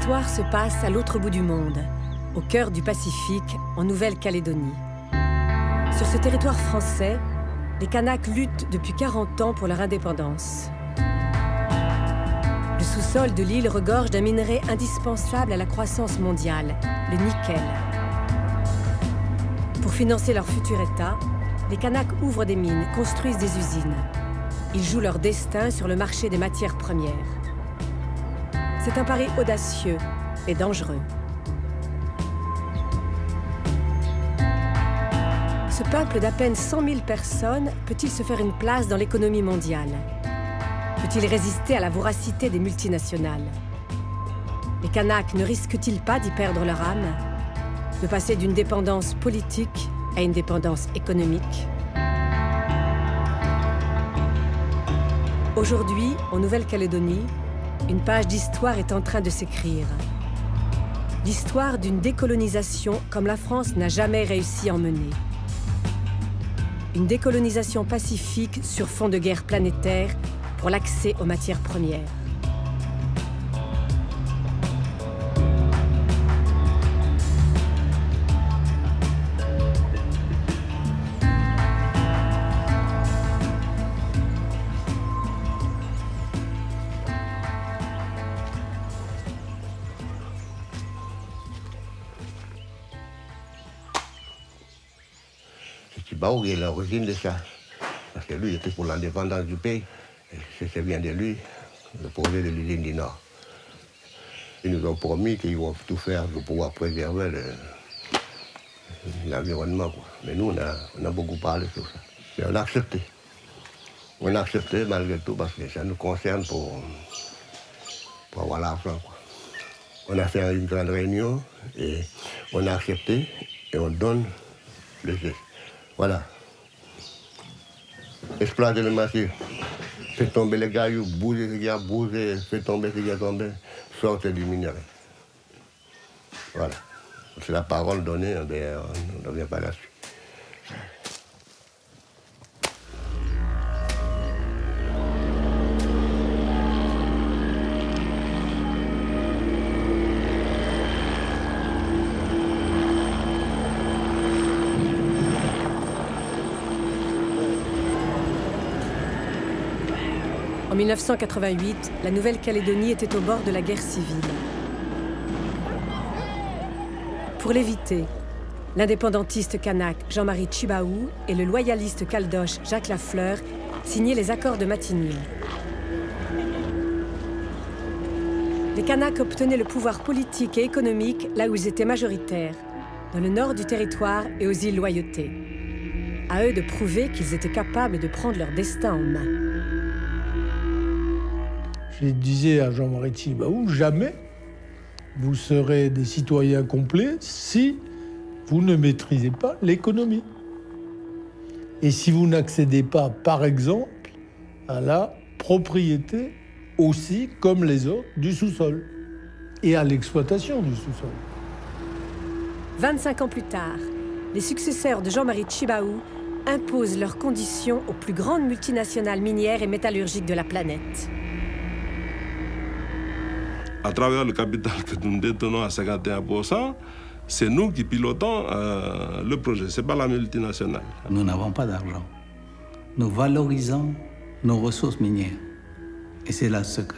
histoire se passe à l'autre bout du monde, au cœur du Pacifique, en Nouvelle-Calédonie. Sur ce territoire français, les Kanaks luttent depuis 40 ans pour leur indépendance. Le sous-sol de l'île regorge d'un minerai indispensable à la croissance mondiale, le nickel. Pour financer leur futur État, les Kanaks ouvrent des mines, construisent des usines. Ils jouent leur destin sur le marché des matières premières. C'est un pari audacieux et dangereux. Ce peuple d'à peine 100 000 personnes peut-il se faire une place dans l'économie mondiale? Peut-il résister à la voracité des multinationales? Les Kanaks ne risquent-ils pas d'y perdre leur âme? De passer d'une dépendance politique à une dépendance économique? Aujourd'hui, en Nouvelle-Calédonie, une page d'histoire est en train de s'écrire. L'histoire d'une décolonisation comme la France n'a jamais réussi à en mener. Une décolonisation pacifique sur fond de guerre planétaire pour l'accès aux matières premières. Tibao est l'origine de ça. Parce que lui était pour l'indépendance du pays. C'est bien de lui, le projet de l'usine du Nord. Ils nous ont promis qu'ils vont tout faire pour pouvoir préserver l'environnement. Mais nous, on a beaucoup parlé sur ça. Et on a accepté. On a accepté malgré tout parce que ça nous concerne pour avoir l'argent. On a fait une grande réunion et on a accepté et on donne le geste. Voilà. Exploiter le massif. Fait tomber les gailloux, bouger ce qui a bougé, fait tomber ce qui a tombé, sortez du minerai. Voilà. C'est la parole donnée, on ne revient pas là-dessus. En 1988, la Nouvelle-Calédonie était au bord de la guerre civile. Pour l'éviter, l'indépendantiste kanak Jean-Marie Tjibaou et le loyaliste caldoche Jacques Lafleur signaient les accords de Matignon. Les Kanaks obtenaient le pouvoir politique et économique là où ils étaient majoritaires, dans le nord du territoire et aux îles Loyauté. À eux de prouver qu'ils étaient capables de prendre leur destin en main. Je disais à Jean-Marie Tjibaou, jamais vous serez des citoyens complets si vous ne maîtrisez pas l'économie. Et si vous n'accédez pas, par exemple, à la propriété aussi, comme les autres, du sous-sol et à l'exploitation du sous-sol. 25 ans plus tard, les successeurs de Jean-Marie Tjibaou imposent leurs conditions aux plus grandes multinationales minières et métallurgiques de la planète. À travers le capital que nous détenons à 51%, c'est nous qui pilotons le projet, ce n'est pas la multinationale. Nous n'avons pas d'argent. Nous valorisons nos ressources minières. Et c'est là le secret.